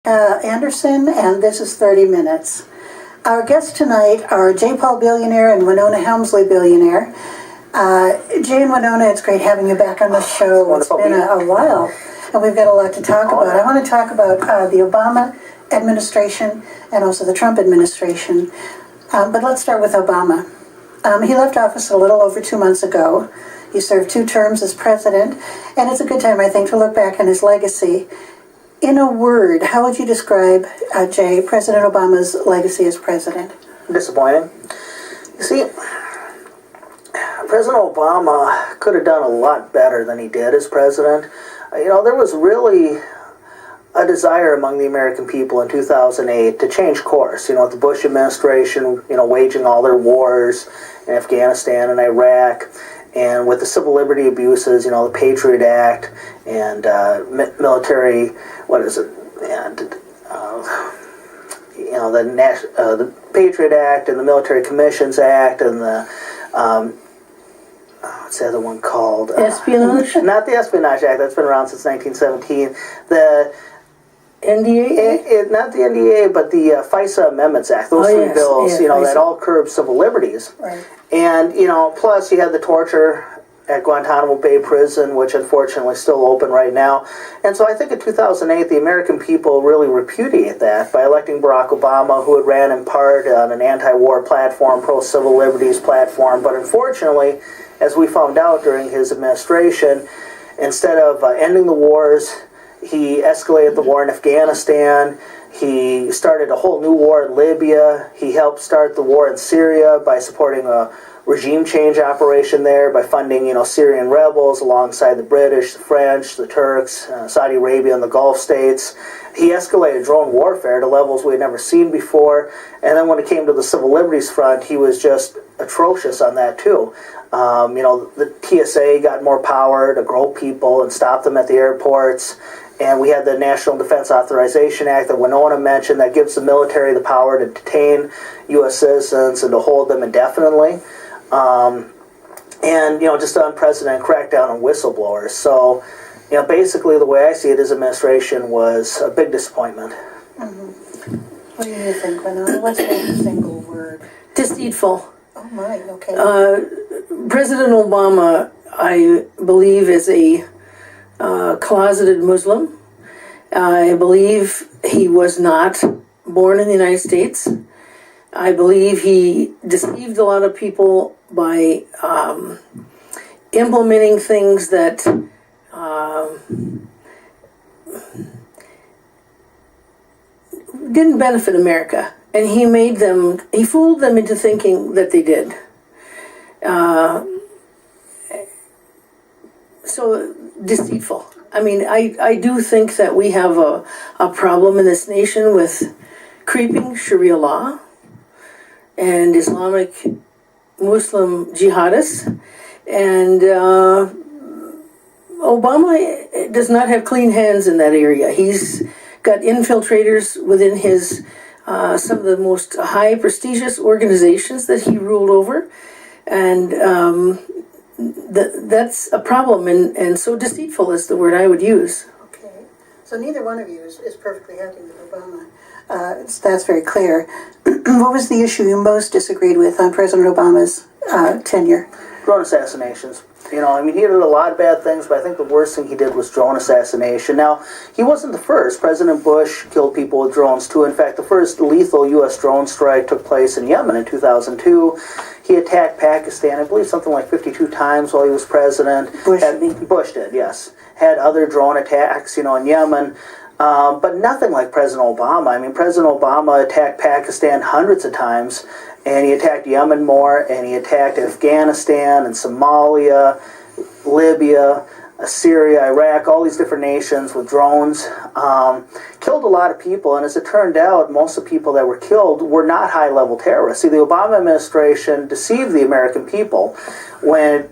Anderson, and this is 30 Minutes. Our guests tonight are J. Paul Billionaire and Winona Helmsly Billionaire. Jay and Winona, it's great having you back on the show. It's been a while, and we've got a lot to talk about. I want to talk about the Obama administration and also the Trump administration. But let's start with Obama. He left office a little over 2 months ago. He served 2 terms as president, and it's a good time, I think, to look back on his legacy. In a word, how would you describe, Jay, President Obama's legacy as president? Disappointing. You see, President Obama could have done a lot better than he did as president. There was really a desire among the American people in 2008 to change course. With the Bush administration, waging all their wars in Afghanistan and Iraq, and with the civil liberty abuses, the Patriot Act and military, the Patriot Act and the Military Commissions Act and the what's the other one called? Espionage? Not the Espionage Act. That's been around since 1917. The NDA? Not the NDA, but the FISA Amendments Act. Those three bills, that all curb civil liberties. Right. And, plus you had the torture at Guantanamo Bay Prison, which unfortunately is still open right now. And so I think in 2008, the American people really repudiate that by electing Barack Obama, who had ran in part on an anti-war platform, pro-civil liberties platform. But unfortunately, as we found out during his administration, instead of ending the wars, he escalated the war in Afghanistan. He started a whole new war in Libya. He helped start the war in Syria by supporting a regime change operation there, by funding, Syrian rebels alongside the British, the French, the Turks, Saudi Arabia, and the Gulf states. He escalated drone warfare to levels we had never seen before. And then when it came to the civil liberties front, he was just atrocious on that too. The TSA got more power to grope people and stop them at the airports. And we had the National Defense Authorization Act that Winona mentioned that gives the military the power to detain U.S. citizens and to hold them indefinitely. Just an unprecedented crackdown on whistleblowers. So, basically the way I see it, his administration was a big disappointment. Mm-hmm. What do you think, Winona? What's the single word? Deceitful. Oh my, okay. President Obama, I believe, is a closeted Muslim. I believe he was not born in the United States. I believe he deceived a lot of people by implementing things that didn't benefit America. And he fooled them into thinking that they did. So deceitful. I mean, I do think that we have a problem in this nation with creeping Sharia law and Islamic Muslim jihadists. And Obama does not have clean hands in that area. He's got infiltrators within his some of the most high prestigious organizations that he ruled over. And that's a problem, and so deceitful is the word I would use. Okay. So neither one of you is perfectly happy with Obama. That's very clear. What was the issue you most disagreed with on President Obama's tenure? Drone assassinations. He did a lot of bad things, but I think the worst thing he did was drone assassination. Now, he wasn't the first. President Bush killed people with drones, too. In fact, the first lethal U.S. drone strike took place in Yemen in 2002. He attacked Pakistan, I believe, something like 52 times while he was president. Bush did, yes. Had other drone attacks, in Yemen. But nothing like President Obama. President Obama attacked Pakistan hundreds of times, and he attacked Yemen more, and he attacked Afghanistan and Somalia, Libya, Syria, Iraq, all these different nations with drones. Killed a lot of people, and as it turned out, most of the people that were killed were not high-level terrorists. See, the Obama administration deceived the American people when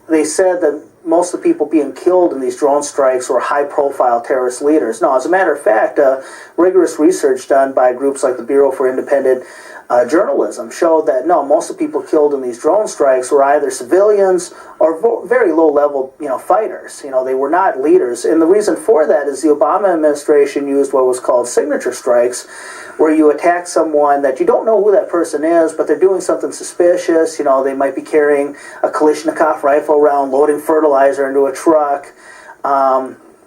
they said that most of the people being killed in these drone strikes were high-profile terrorist leaders. No, as a matter of fact, rigorous research done by groups like the Bureau for Independent journalism showed that no, most of the people killed in these drone strikes were either civilians or very low-level, fighters. They were not leaders. And the reason for that is the Obama administration used what was called signature strikes, where you attack someone that you don't know who that person is, but they're doing something suspicious. They might be carrying a Kalashnikov rifle around, loading fertilizer into a truck.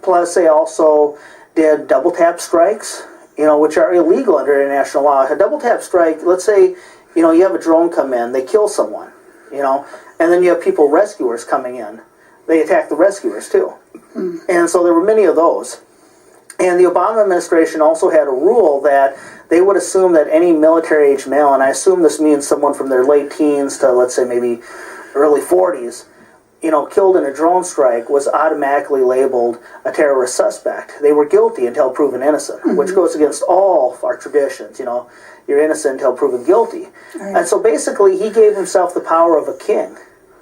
Plus, they also did double tap strikes, which are illegal under international law. A double tap strike, let's say, you have a drone come in, they kill someone, and then you have people, rescuers coming in. They attack the rescuers too. And so there were many of those. And the Obama administration also had a rule that they would assume that any military-age male, and I assume this means someone from their late teens to, let's say, maybe early 40s, killed in a drone strike was automatically labeled a terrorist suspect. They were guilty until proven innocent, which goes against all of our traditions. You're innocent until proven guilty. Right. And so basically he gave himself the power of a king,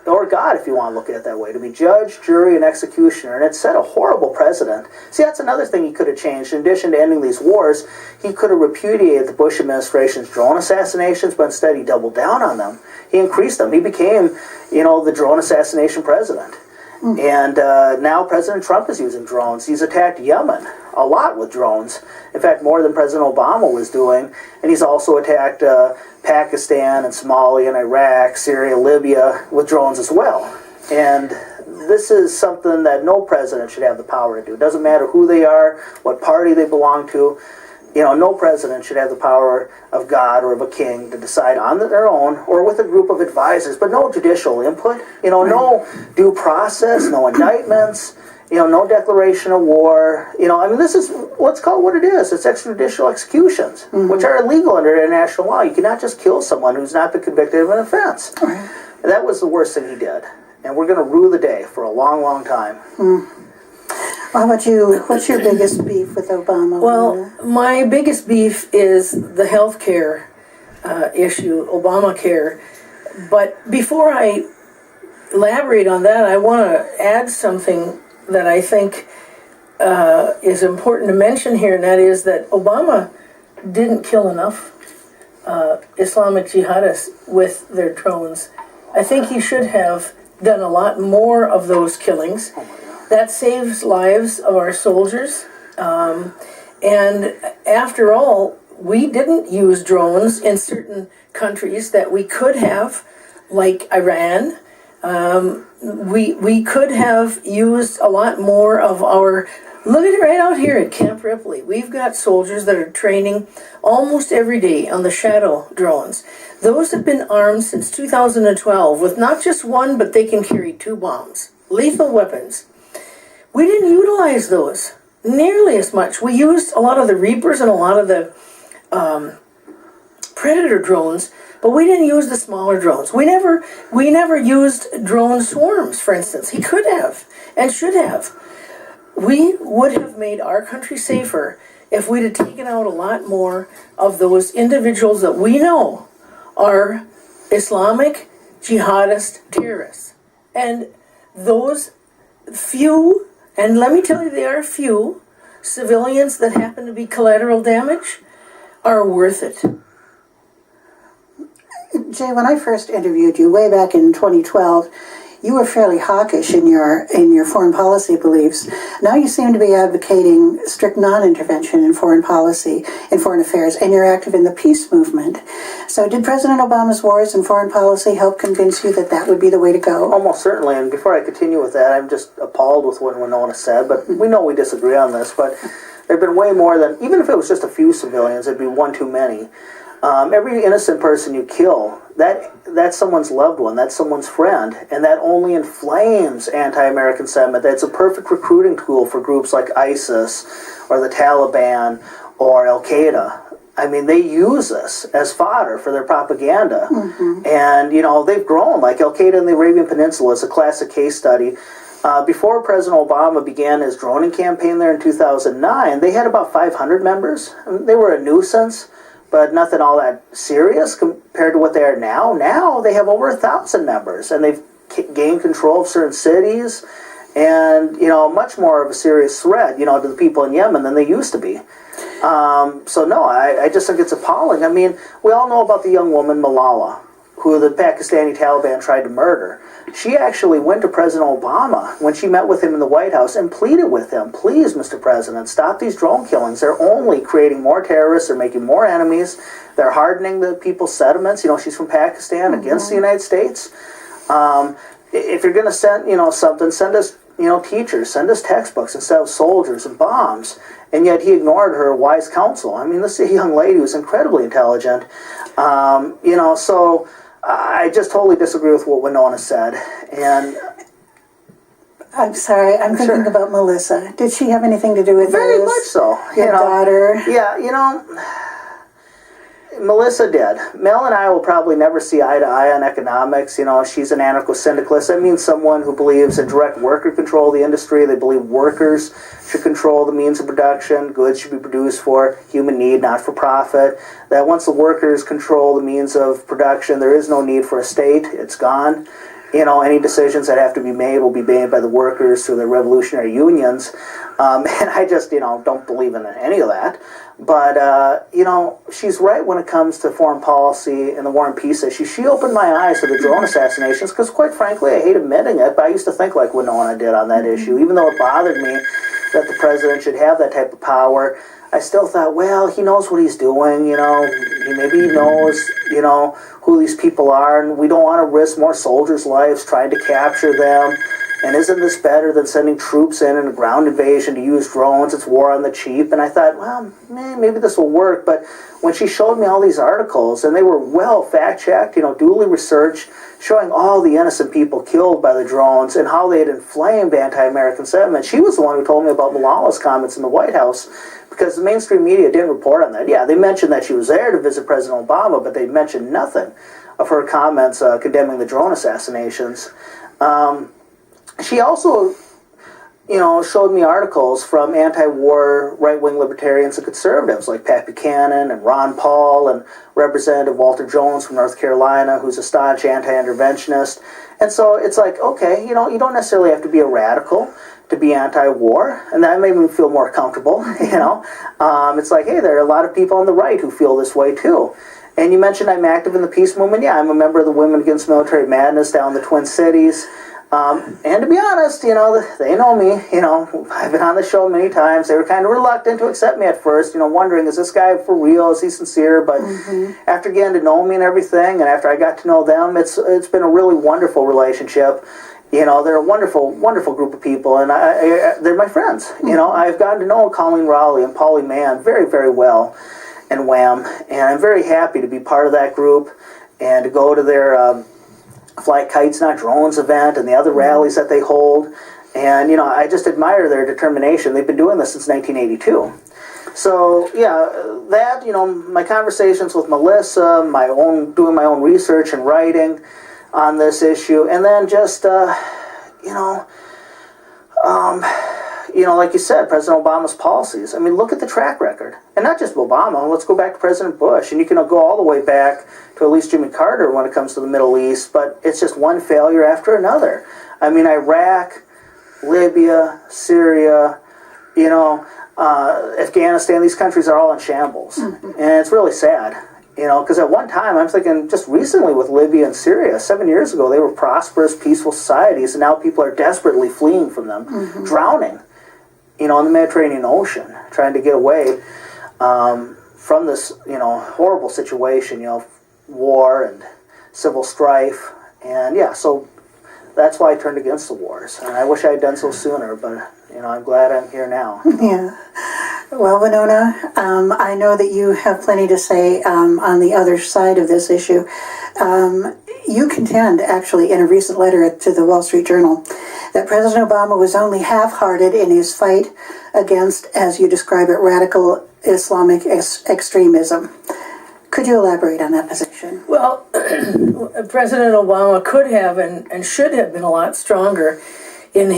or God, if you want to look at it that way, to be judge, jury, and executioner. And it set a horrible precedent. See, that's another thing he could have changed. In addition to ending these wars, he could have repudiated the Bush administration's drone assassinations, but instead he doubled down on them. He increased them. He became, the drone assassination president. And now President Trump is using drones. He's attacked Yemen a lot with drones. In fact, more than President Obama was doing. And he's also attacked Pakistan and Somalia and Iraq, Syria, Libya with drones as well. And this is something that no president should have the power to do. It doesn't matter who they are, what party they belong to. No president should have the power of God or of a king to decide on their own or with a group of advisors, but no judicial input, no due process, no indictments, no declaration of war. This is, let's call it what it is. It's extrajudicial executions, which are illegal under international law. You cannot just kill someone who's not been convicted of an offense. Right. That was the worst thing he did. And we're going to rue the day for a long, long time. How about you? What's your biggest beef with Obama? Well, my biggest beef is the health care issue, Obamacare. But before I elaborate on that, I want to add something that I think is important to mention here, and that is that Obama didn't kill enough Islamic jihadists with their drones. I think he should have done a lot more of those killings. That saves lives of our soldiers. And after all, we didn't use drones in certain countries that we could have, like Iran. We could have used a lot more of our... Look at it right out here at Camp Ripley. We've got soldiers that are training almost every day on the Shadow drones. Those have been armed since 2012 with not just one, but they can carry 2 bombs. Lethal weapons. We didn't utilize those nearly as much. We used a lot of the Reapers and a lot of the Predator drones, but we didn't use the smaller drones. We never used drone swarms, for instance. He could have and should have. We would have made our country safer if we'd have taken out a lot more of those individuals that we know are Islamic jihadist terrorists. And those few, and let me tell you, there are few civilians that happen to be collateral damage, are worth it. Jay, when I first interviewed you way back in 2012, you were fairly hawkish in your foreign policy beliefs. Now you seem to be advocating strict non-intervention in foreign policy, in foreign affairs, and you're active in the peace movement. So did President Obama's wars and foreign policy help convince you that that would be the way to go? Almost certainly, and before I continue with that, I'm just appalled with what Winona said, but we know we disagree on this, but there have been way more than, even if it was just a few civilians, it'd be one too many. Every innocent person you kill, that's someone's loved one, that's someone's friend, and that only inflames anti-American sentiment. That's a perfect recruiting tool for groups like ISIS or the Taliban or Al-Qaeda. I mean, they use this as fodder for their propaganda. And, they've grown, like Al-Qaeda in the Arabian Peninsula is a classic case study. Before President Obama began his droning campaign there in 2009, they had about 500 members. They were a nuisance, but nothing all that serious compared to what they are now. Now they have over 1,000 members, and they've gained control of certain cities, and much more of a serious threat, to the people in Yemen than they used to be. So no, I just think it's appalling. I mean, we all know about the young woman Malala, who the Pakistani Taliban tried to murder. She actually went to President Obama when she met with him in the White House and pleaded with him, please, Mr. President, stop these drone killings. They're only creating more terrorists. They're making more enemies. They're hardening the people's sentiments. You know, she's from Pakistan against the United States. If you're going to send, something, send us, teachers, send us textbooks instead of soldiers and bombs. And yet he ignored her wise counsel. I mean, this young lady was incredibly intelligent. So I just totally disagree with what Winona said. And I'm sorry, I'm thinking about Melissa. Did she have anything to do with very this? much so. Your daughter? Yeah, Melissa did. Mel and I will probably never see eye to eye on economics. She's an anarcho-syndicalist. That means someone who believes in direct worker control of the industry. They believe workers should control the means of production. Goods should be produced for human need, not for profit. That once the workers control the means of production, there is no need for a state. It's gone. Any decisions that have to be made will be made by the workers through their revolutionary unions. And I just, don't believe in any of that. But, she's right when it comes to foreign policy and the war and peace issue. She opened my eyes to the drone assassinations because, quite frankly, I hate admitting it, but I used to think like Winona did on that issue. Even though it bothered me that the president should have that type of power, I still thought, well, he knows what he's doing, maybe he knows, who these people are, and we don't want to risk more soldiers' lives trying to capture them. And isn't this better than sending troops in a ground invasion to use drones? It's war on the cheap. And I thought, well, maybe this will work. But when she showed me all these articles, and they were well fact-checked, duly researched, showing all the innocent people killed by the drones and how they had inflamed anti-American sentiment, she was the one who told me about Malala's comments in the White House, because the mainstream media didn't report on that. Yeah, they mentioned that she was there to visit President Obama, but they mentioned nothing of her comments condemning the drone assassinations. She also, showed me articles from anti-war right-wing libertarians and conservatives like Pat Buchanan and Ron Paul and Representative Walter Jones from North Carolina, who's a staunch anti-interventionist. And so it's like, okay, you don't necessarily have to be a radical to be anti-war, and that made me feel more comfortable, It's like, hey, there are a lot of people on the right who feel this way too. And you mentioned I'm active in the peace movement. Yeah, I'm a member of the Women Against Military Madness down in the Twin Cities. And to be honest, they know me, I've been on the show many times. They were kind of reluctant to accept me at first, wondering, is this guy for real? Is he sincere? But after getting to know me and everything, and after I got to know them, it's been a really wonderful relationship. They're a wonderful, wonderful group of people, and they're my friends. I've gotten to know Colleen Rowley and Polly Mann very, very well, and Wham, and I'm very happy to be part of that group and to go to their Fly Kites Not Drones event and the other rallies that they hold. And, I just admire their determination. They've been doing this since 1982. So, yeah, that, my conversations with Melissa, doing my own research and writing on this issue, and then just, like you said, President Obama's policies. I mean, look at the track record. And not just Obama. Let's go back to President Bush. And you can go all the way back to at least Jimmy Carter when it comes to the Middle East. But it's just one failure after another. I mean, Iraq, Libya, Syria, Afghanistan, these countries are all in shambles. And it's really sad. Because at one time, I'm thinking just recently with Libya and Syria, 7 years ago, they were prosperous, peaceful societies, and now people are desperately fleeing from them, drowning, in the Mediterranean Ocean, trying to get away from this, horrible situation, war and civil strife. And yeah, so that's why I turned against the wars. And I wish I had done so sooner, but, I'm glad I'm here now. Yeah. Well, Winona, I know that you have plenty to say on the other side of this issue. You contend, actually, in a recent letter to the Wall Street Journal, that President Obama was only half-hearted in his fight against, as you describe it, radical Islamic extremism. Could you elaborate on that position? Well, President Obama could have and should have been a lot stronger in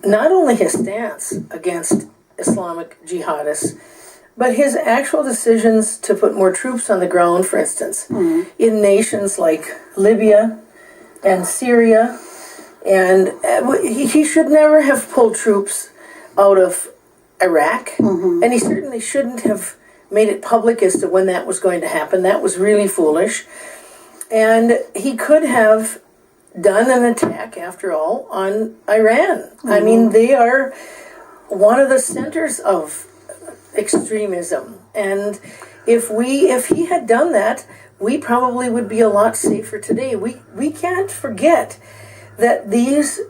not only his stance against Islamic jihadists, but his actual decisions to put more troops on the ground, for instance, in nations like Libya and Syria. And he should never have pulled troops out of Iraq, and he certainly shouldn't have made it public as to when that was going to happen. That was really foolish. And he could have done an attack, after all, on Iran. I mean, they are one of the centers of extremism. And if he had done that, we probably would be a lot safer today. We can't forget that these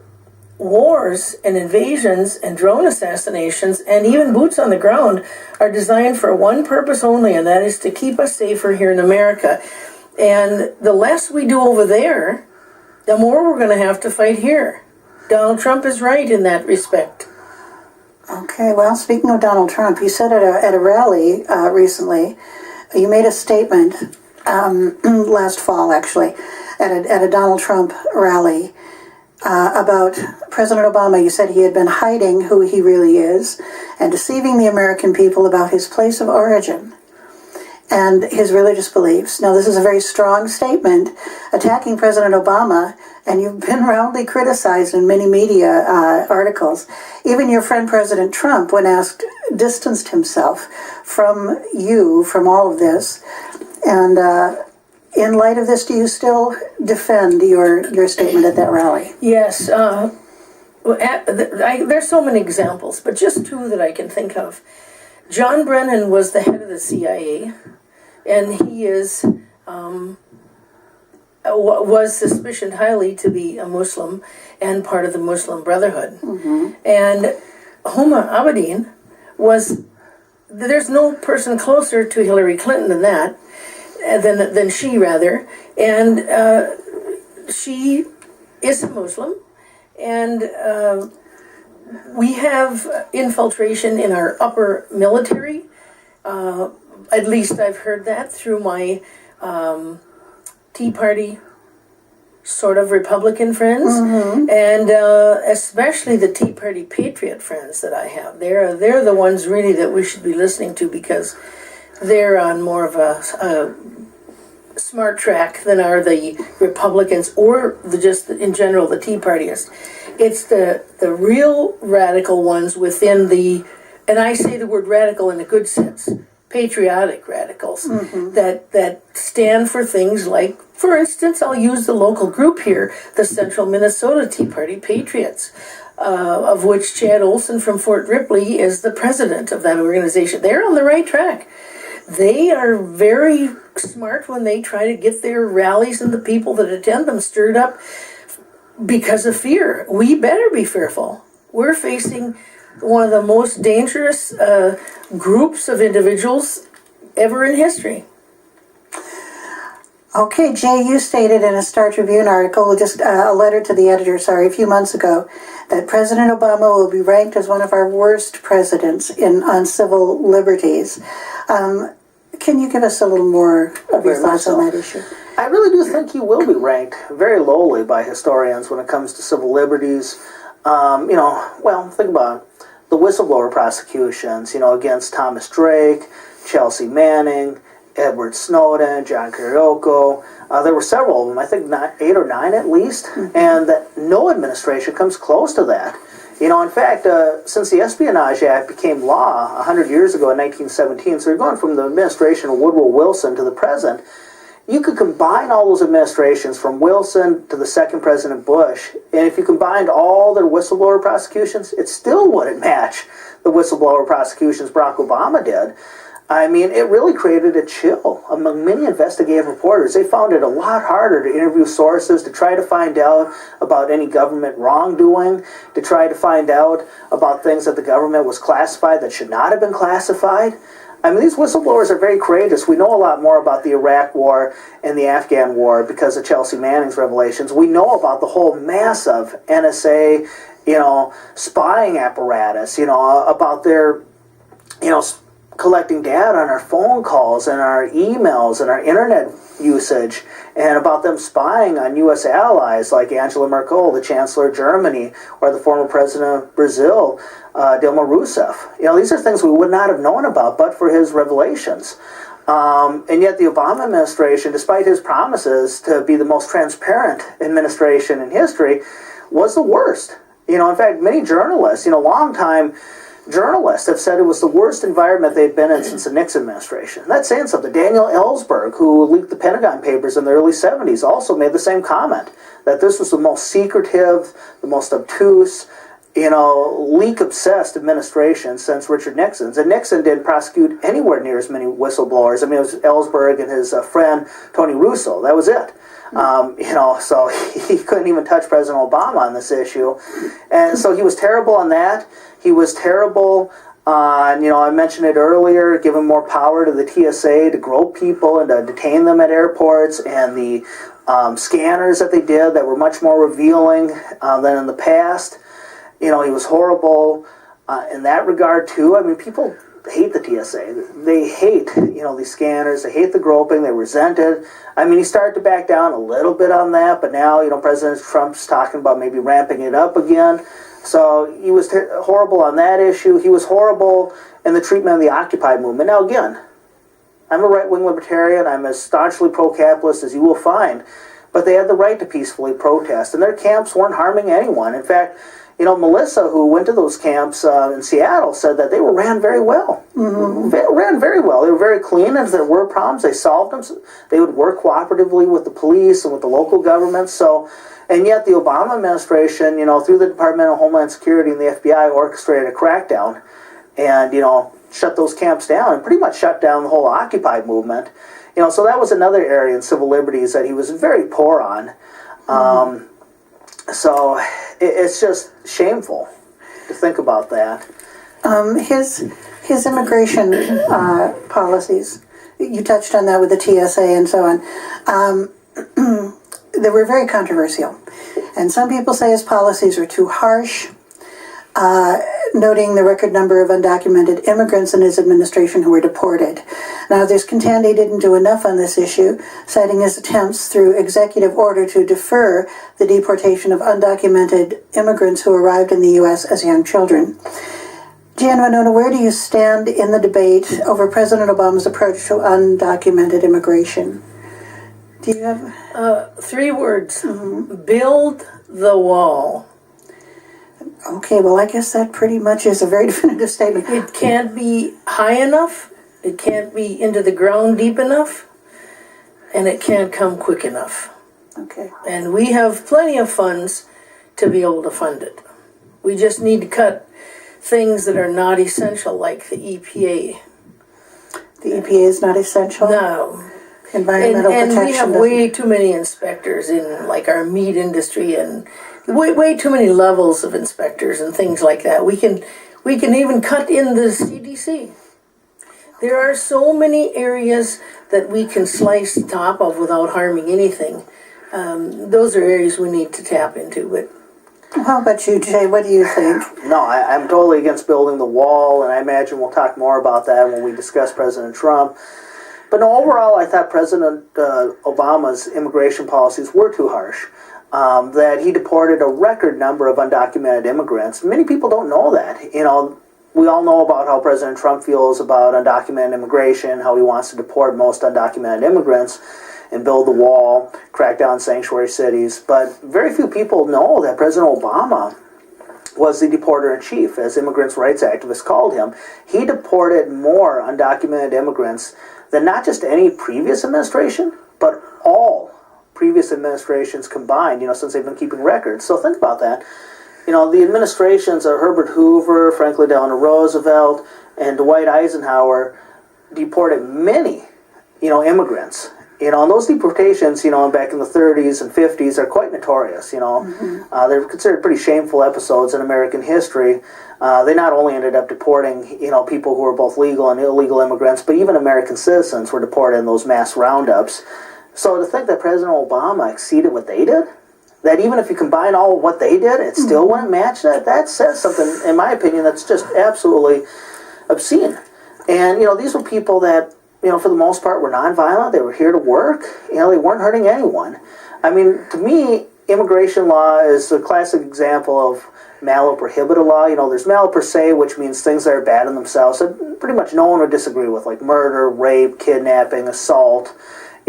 wars and invasions and drone assassinations and even boots on the ground are designed for one purpose only, and that is to keep us safer here in America. And the less we do over there, the more we're going to have to fight here. Donald Trump is right in that respect. Okay, well, speaking of Donald Trump, you said at a rally recently, you made a statement last fall, actually, at a Donald Trump rally about President Obama. You said he had been hiding who he really is and deceiving the American people about his place of origin and his religious beliefs. Now, this is a very strong statement attacking President Obama, and you've been roundly criticized in many media articles. Even your friend President Trump, when asked, distanced himself from you, from all of this. And in light of this, do you still defend your statement at that rally? Yes. There's so many examples, but just two that I can think of. John Brennan was the head of the CIA, and he was suspicioned highly to be a Muslim and part of the Muslim Brotherhood. And Huma Abedin there's no person closer to Hillary Clinton than she, rather. And she is a Muslim, and we have infiltration in our upper military. At least I've heard that through my Tea Party sort of Republican friends, and especially the Tea Party Patriot friends that I have. They're the ones really that we should be listening to, because they're on more of a smart track than are the Republicans or just in general the Tea Partyists. It's the real radical ones within the, and I say the word radical in a good sense, patriotic radicals that stand for things like, for instance, I'll use the local group here, the Central Minnesota Tea Party Patriots, of which Chad Olson from Fort Ripley is the president of that organization. They're on the right track. They are very smart when they try to get their rallies and the people that attend them stirred up because of fear. We better be fearful. We're facing one of the most dangerous groups of individuals ever in history. Okay, Jay, you stated in a Star Tribune article, just a letter to the editor, a few months ago, that President Obama will be ranked as one of our worst presidents on civil liberties. Can you give us a little more of your thoughts on that issue? I really do think he will be ranked very lowly by historians when it comes to civil liberties. Think about the whistleblower prosecutions, against Thomas Drake, Chelsea Manning, Edward Snowden, John Kirioko. There were several of them, I think 8 or 9 at least, and that no administration comes close to that. In fact, since the Espionage Act became law 100 years ago in 1917, so you're going from the administration of Woodrow Wilson to the present, you could combine all those administrations from Wilson to the second President Bush, and if you combined all their whistleblower prosecutions, it still wouldn't match the whistleblower prosecutions Barack Obama did. I mean, it really created a chill among many investigative reporters. They found it a lot harder to interview sources, to try to find out about any government wrongdoing, to try to find out about things that the government was classified that should not have been classified. I mean, these whistleblowers are very courageous. We know a lot more about the Iraq War and the Afghan War because of Chelsea Manning's revelations. We know about the whole massive NSA, spying apparatus, about their, collecting data on our phone calls and our emails and our internet usage, and about them spying on U.S. allies like Angela Merkel, the Chancellor of Germany, or the former President of Brazil, Dilma Rousseff. These are things we would not have known about but for his revelations. And yet the Obama administration, despite his promises to be the most transparent administration in history, was the worst. In fact, many journalists, longtime journalists have said it was the worst environment they've been in since the Nixon administration. That's saying something. Daniel Ellsberg, who leaked the Pentagon Papers in the early 70s, also made the same comment, that this was the most secretive, the most obtuse, leak-obsessed administration since Richard Nixon's. And Nixon didn't prosecute anywhere near as many whistleblowers. I mean, it was Ellsberg and his friend Tony Russo. That was it. So he couldn't even touch President Obama on this issue. And so he was terrible on that. He was terrible on, I mentioned it earlier, giving more power to the TSA to grope people and to detain them at airports, and the scanners that they did that were much more revealing than in the past. He was horrible in that regard, too. I mean, people hate the TSA. They hate, these scanners. They hate the groping. They resent it. I mean, he started to back down a little bit on that, but now, President Trump's talking about maybe ramping it up again. So he was horrible on that issue. He was horrible in the treatment of the Occupy movement. Now, again, I'm a right-wing libertarian. I'm as staunchly pro-capitalist as you will find. But they had the right to peacefully protest, and their camps weren't harming anyone. In fact, Melissa, who went to those camps in Seattle, said that they were ran very well. Mm-hmm. They ran very well. They were very clean, and if there were problems, they solved them. So they would work cooperatively with the police and with the local governments. And yet the Obama administration, through the Department of Homeland Security and the FBI, orchestrated a crackdown and, shut those camps down and pretty much shut down the whole Occupy movement. So that was another area in civil liberties that he was very poor on. Mm-hmm. So it's just shameful to think about that. His immigration policies, you touched on that with the TSA and so on. They were very controversial. And some people say his policies are too harsh, noting the record number of undocumented immigrants in his administration who were deported. Now, others contend he didn't do enough on this issue, citing his attempts through executive order to defer the deportation of undocumented immigrants who arrived in the U.S. as young children. Jan Winona, where do you stand in the debate over President Obama's approach to undocumented immigration? Do you have 3 words? Mm-hmm. Build the wall. Okay, well, I guess that pretty much is a very definitive statement. It can't be high enough, it can't be into the ground deep enough, and it can't come quick enough. Okay. And we have plenty of funds to be able to fund it. We just need to cut things that are not essential, like the EPA. The EPA is not essential? No. Environmental protection. And we have way too many inspectors in, like, our meat industry, and way too many levels of inspectors and things like that. We can even cut in the CDC. There are so many areas that we can slice the top of without harming anything. Those are areas we need to tap into. But how about you, Jay? What do you think? No, I'm totally against building the wall, and I imagine we'll talk more about that when we discuss President Trump. But no, overall, I thought President Obama's immigration policies were too harsh. That he deported a record number of undocumented immigrants. Many people don't know that. We all know about how President Trump feels about undocumented immigration, how he wants to deport most undocumented immigrants and build the wall, crack down sanctuary cities. But very few people know that President Obama was the deporter-in-chief, as immigrants' rights activists called him. He deported more undocumented immigrants than not just any previous administration, but all previous administrations combined, since they've been keeping records. So think about that. The administrations of Herbert Hoover, Franklin Delano Roosevelt, and Dwight Eisenhower deported many, immigrants. And those deportations, back in the 30s and 50s are quite notorious, Mm-hmm. They're considered pretty shameful episodes in American history. They not only ended up deporting, people who were both legal and illegal immigrants, but even American citizens were deported in those mass roundups. So to think that President Obama exceeded what they did, that even if you combine all what they did, it still wouldn't match that says something, in my opinion, that's just absolutely obscene. And, these were people that, for the most part, were nonviolent. They were here to work. They weren't hurting anyone. I mean, to me, immigration law is a classic example of malo prohibita law. There's malo per se, which means things that are bad in themselves that pretty much no one would disagree with, like murder, rape, kidnapping, assault.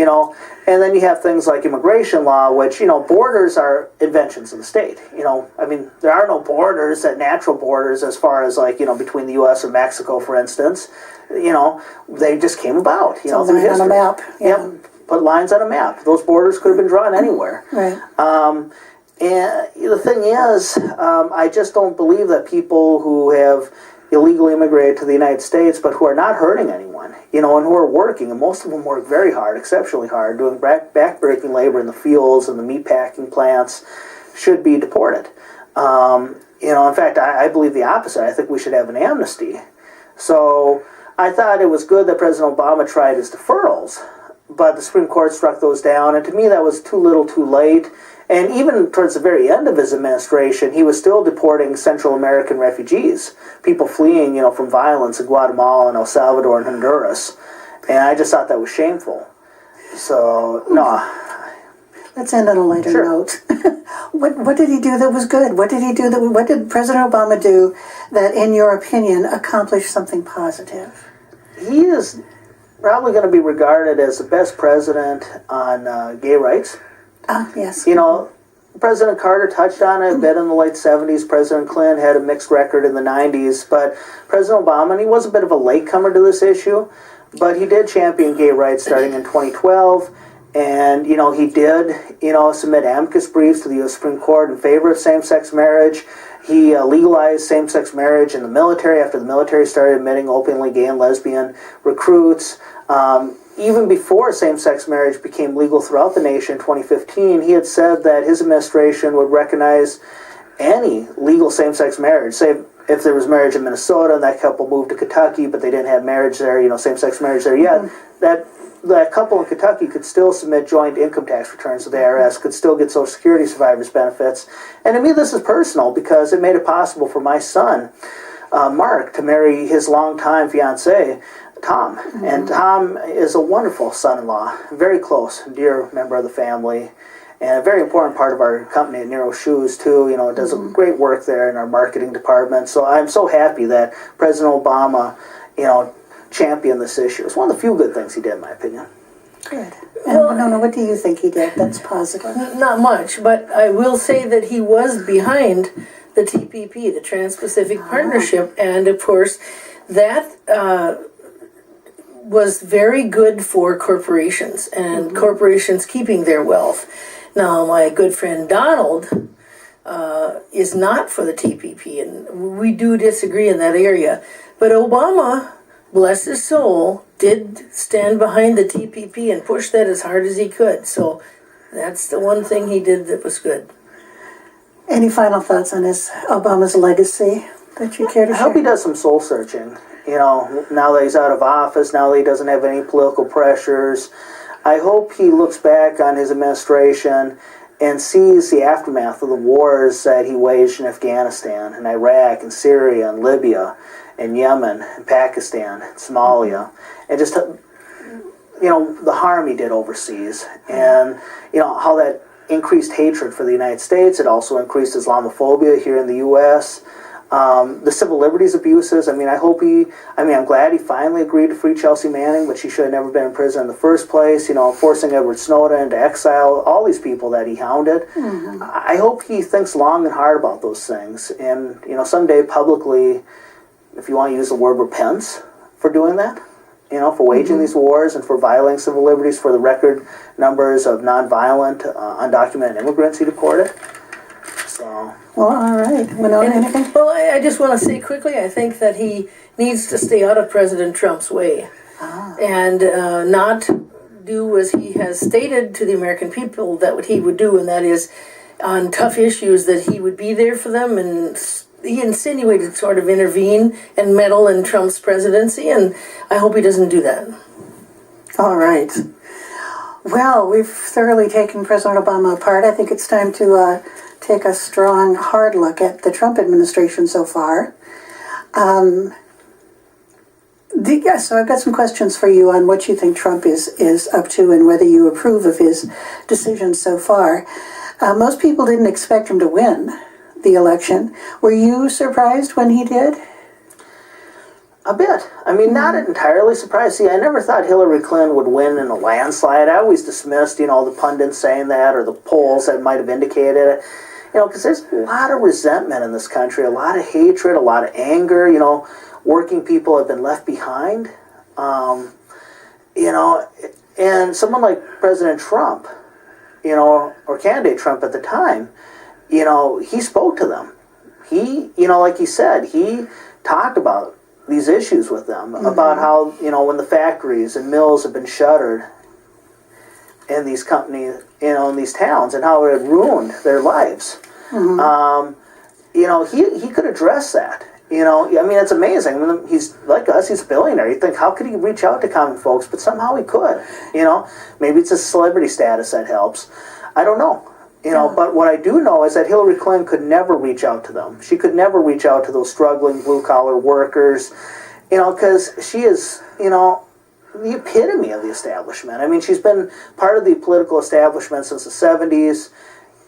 you know. And then you have things like immigration law, which, you know, borders are inventions of the state. You know, I mean, there are no borders, natural borders, as far as, like, you know, between the U.S. or Mexico, for instance. You know, they just came about, you know, through history. On a map. Yeah. Yep, put lines on a map. Those borders could have been drawn anywhere. Right. And the thing is, I just don't believe that people who have illegally immigrated to the United States, but who are not hurting anyone, you know, and who are working, and most of them work very hard, exceptionally hard, doing back-breaking labor in the fields and the meatpacking plants, should be deported. You know, in fact, I believe the opposite. I think we should have an amnesty. So I thought it was good that President Obama tried his deferrals, but the Supreme Court struck those down, and to me that was too little too late. And even towards the very end of his administration, he was still deporting Central American refugees, people fleeing, you know, from violence in Guatemala and El Salvador and Honduras. And I just thought that was shameful. So, no. Let's end on a lighter note. What did he do that was good? What did President Obama do that, in your opinion, accomplished something positive? He is probably going to be regarded as the best president on gay rights. Yes. You know, President Carter touched on it a bit in the late 70s. President Clinton had a mixed record in the 90s. But President Obama, and he was a bit of a latecomer to this issue, but he did champion gay rights starting in 2012. And, you know, he did, you know, submit amicus briefs to the U.S. Supreme Court in favor of same-sex marriage. He legalized same-sex marriage in the military after the military started admitting openly gay and lesbian recruits. Even before same-sex marriage became legal throughout the nation in 2015, he had said that his administration would recognize any legal same-sex marriage. Say if there was marriage in Minnesota and that couple moved to Kentucky, but they didn't have marriage there, you know, same-sex marriage there yet, that couple in Kentucky could still submit joint income tax returns to the IRS, could still get Social Security survivors benefits. And to me, this is personal because it made it possible for my son, Mark, to marry his longtime fiancée, Tom. Mm-hmm. And Tom is a wonderful son-in-law, very close, dear member of the family, and a very important part of our company at Nero Shoes, too. You know, it does great work there in our marketing department. So I'm so happy that President Obama, you know, championed this issue. It's one of the few good things he did, in my opinion. Good. And Winona, what do you think he did that's positive? Not much, but I will say that he was behind the TPP, the Trans-Pacific Partnership, and of course that was very good for corporations and corporations keeping their wealth. Now, my good friend Donald is not for the TPP, and we do disagree in that area. But Obama, bless his soul, did stand behind the TPP and push that as hard as he could. So that's the one thing he did that was good. Any final thoughts on Obama's legacy that you care to share? I hope he does some soul searching. You know, now that he's out of office, now that he doesn't have any political pressures, I hope he looks back on his administration and sees the aftermath of the wars that he waged in Afghanistan and Iraq and Syria and Libya and Yemen and Pakistan and Somalia, and just, you know, the harm he did overseas, and, you know, how that increased hatred for the United States. It also increased Islamophobia here in the U.S., the civil liberties abuses. I mean, I'm glad he finally agreed to free Chelsea Manning, but she should have never been in prison in the first place. You know, forcing Edward Snowden into exile, all these people that he hounded. Mm-hmm. I hope he thinks long and hard about those things, and, you know, someday publicly, if you want to use the word, repents for doing that. You know, for waging these wars and for violating civil liberties, for the record numbers of nonviolent, undocumented immigrants he deported. So. Well, all right. Winona, anything? Well, I just want to say quickly, I think that he needs to stay out of President Trump's way and not do as he has stated to the American people that what he would do, and that is on tough issues that he would be there for them, and he insinuated sort of intervene and meddle in Trump's presidency, and I hope he doesn't do that. All right. Well, we've thoroughly taken President Obama apart. I think it's time to take a strong, hard look at the Trump administration so far. So I've got some questions for you on what you think Trump is up to and whether you approve of his decisions so far. Most people didn't expect him to win the election. Were you surprised when he did? A bit. I mean, not entirely surprised. See, I never thought Hillary Clinton would win in a landslide. I always dismissed, the pundits saying that or the polls that might have indicated it. Because there's a lot of resentment in this country, a lot of hatred, a lot of anger. Working people have been left behind. And someone like President Trump, or candidate Trump at the time, he spoke to them. He, like he said, he talked about these issues with them, about how, when the factories and mills have been shuttered in these companies, in these towns, and how it had ruined their lives. He could address that. I mean, it's amazing. I mean, he's like us, he's a billionaire. You think, how could he reach out to common folks? But somehow he could, Maybe it's a celebrity status that helps. I don't know. But what I do know is that Hillary Clinton could never reach out to them. She could never reach out to those struggling blue-collar workers, because she is, the epitome of the establishment. I mean, she's been part of the political establishment since the 70s.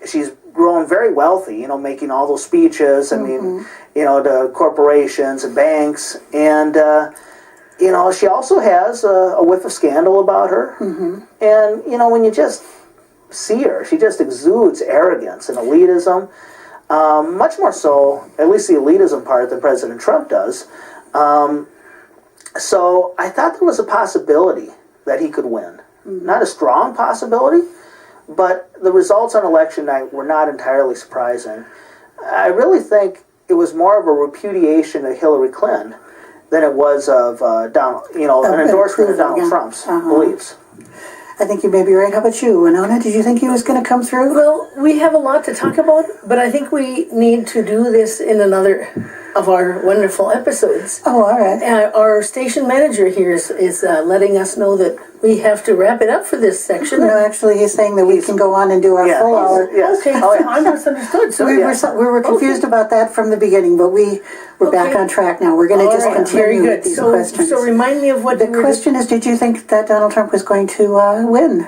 She's grown very wealthy, making all those speeches, to corporations and banks. And, she also has a whiff of scandal about her. And, when you just see her, she just exudes arrogance and elitism, much more so, at least the elitism part, than President Trump does. So I thought there was a possibility that he could win. Not a strong possibility, but the results on election night were not entirely surprising. I really think it was more of a repudiation of Hillary Clinton than it was of Donald, an endorsement of Donald Trump's beliefs. I think you may be right. How about you, Winona? Did you think he was going to come through? Well, we have a lot to talk about, but I think we need to do this in another of our wonderful episodes. Oh, all right. Our station manager here is letting us know that we have to wrap it up for this section. No, actually, he's saying that we can go on and do our full hour. Yes. Okay, I misunderstood. So We were confused about that from the beginning, but we're back on track now. We're going to just continue with these questions. So remind me of what the question is. Did you think that Donald Trump was going to win?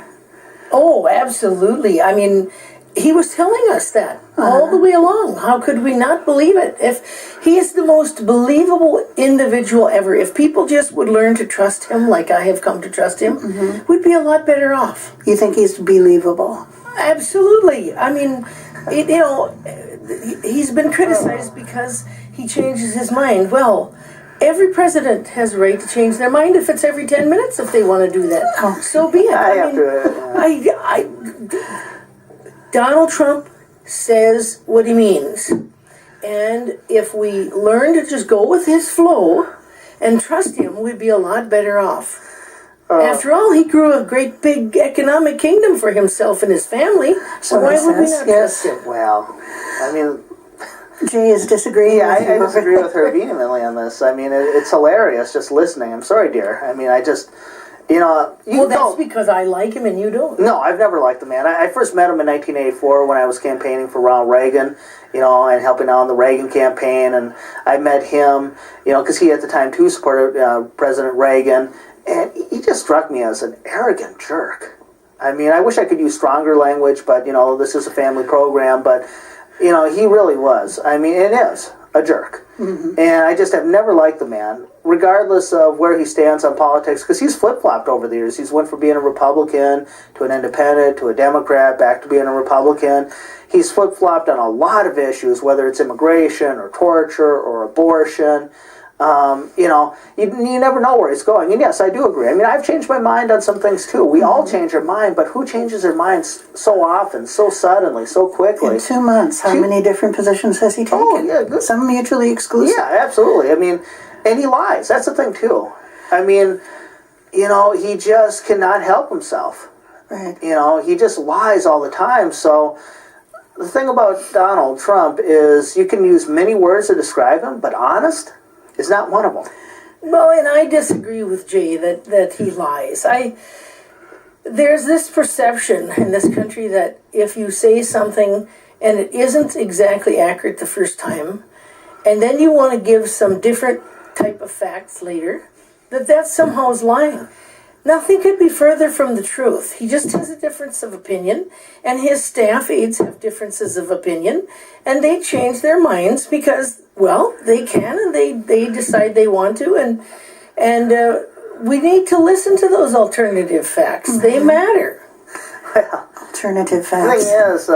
Oh, absolutely. I mean, he was telling us that all the way along. How could we not believe it? If he is the most believable individual ever, if people just would learn to trust him like I have come to trust him, we'd be a lot better off. You think he's believable? Absolutely. I mean, he's been criticized because he changes his mind. Well, every president has a right to change their mind if it's every 10 minutes if they want to do that. So be it. Donald Trump says what he means. And if we learn to just go with his flow and trust him, we'd be a lot better off. After all, he grew a great big economic kingdom for himself and his family. So why would we not trust him? Well, I mean, Jay is disagreeing. Yeah, I disagree with her vehemently on this. I mean, it's hilarious just listening. I'm sorry, dear. I mean, I just... that's because I like him and you don't. No, I've never liked the man. I first met him in 1984 when I was campaigning for Ronald Reagan, and helping out on the Reagan campaign. And I met him, because he at the time too supported President Reagan. And he just struck me as an arrogant jerk. I mean, I wish I could use stronger language, but, this is a family program. But, he really was. I mean, it is a jerk. And I just have never liked the man, regardless of where he stands on politics, because he's flip-flopped over the years. He's went from being a Republican to an independent to a Democrat, back to being a Republican. He's flip-flopped on a lot of issues, whether it's immigration or torture or abortion. You never know where he's going. And yes, I do agree. I mean, I've changed my mind on some things too. We all change our mind, but who changes their minds so often, so suddenly, so quickly? In 2 months, how many different positions has he taken? Oh, yeah, good. Some mutually exclusive. Yeah, absolutely. I mean, and he lies. That's the thing too. I mean, he just cannot help himself. Right. He just lies all the time. So the thing about Donald Trump is you can use many words to describe him, but honest is not one of them. Well, and I disagree with Jay that he lies. There's this perception in this country that if you say something and it isn't exactly accurate the first time, and then you want to give some different type of facts later, that somehow is lying. Nothing could be further from the truth. He just has a difference of opinion, and his staff aides have differences of opinion, and they change their minds because, well, they can, and they decide they want to, and we need to listen to those alternative facts. They matter. Well, Alternative the facts. thing is,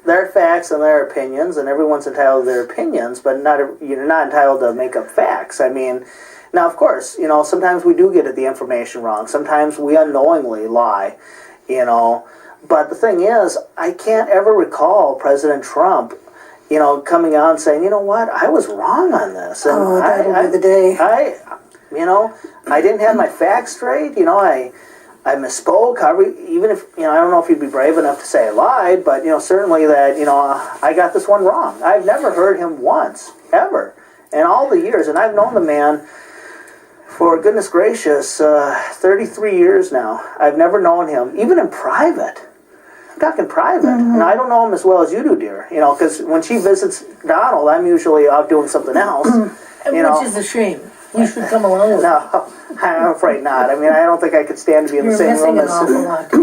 their facts and their opinions, and everyone's entitled to their opinions, but you're not entitled to make up facts. I mean, now, of course, sometimes we do get the information wrong. Sometimes we unknowingly lie, But the thing is, I can't ever recall President Trump, coming out and saying, you know what, I was wrong on this. And that'll be the day. I didn't have my facts straight. I misspoke. Even if, I don't know if he'd be brave enough to say I lied, but, certainly that, I got this one wrong. I've never heard him once, ever, in all the years. And I've known the man for, goodness gracious, 33 years now. I've never known him, even in private. I'm talking private. And I don't know him as well as you do, dear. Because when she visits Donald, I'm usually out doing something else. Which is a shame. You should come along with No, I'm afraid not. I mean, I don't think I could stand to be in the same room an as... awful lot.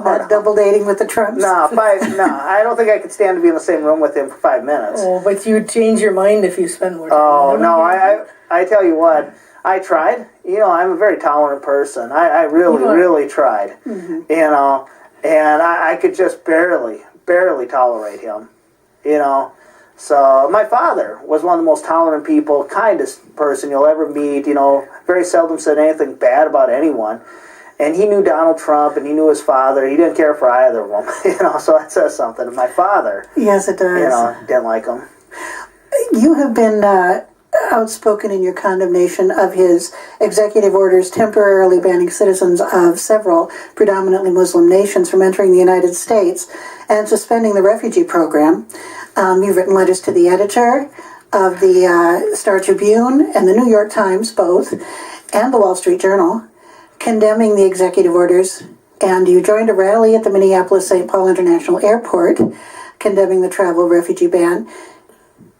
Not double dating with the Trumps. No, I don't think I could stand to be in the same room with him for 5 minutes. Oh, but you'd change your mind if you spent more time. Oh, no, I tell you what, I tried. I'm a very tolerant person. I really tried. And I could just barely tolerate him, So my father was one of the most tolerant people, kindest person you'll ever meet, very seldom said anything bad about anyone. And he knew Donald Trump and he knew his father. He didn't care for either of them, so that says something. And my father, Yes, it does. Didn't like him. You have been outspoken in your condemnation of his executive orders temporarily banning citizens of several predominantly Muslim nations from entering the United States and suspending the refugee program. You've written letters to the editor of the Star Tribune and the New York Times, both, and the Wall Street Journal, condemning the executive orders, and you joined a rally at the Minneapolis-St. Paul International Airport condemning the travel refugee ban.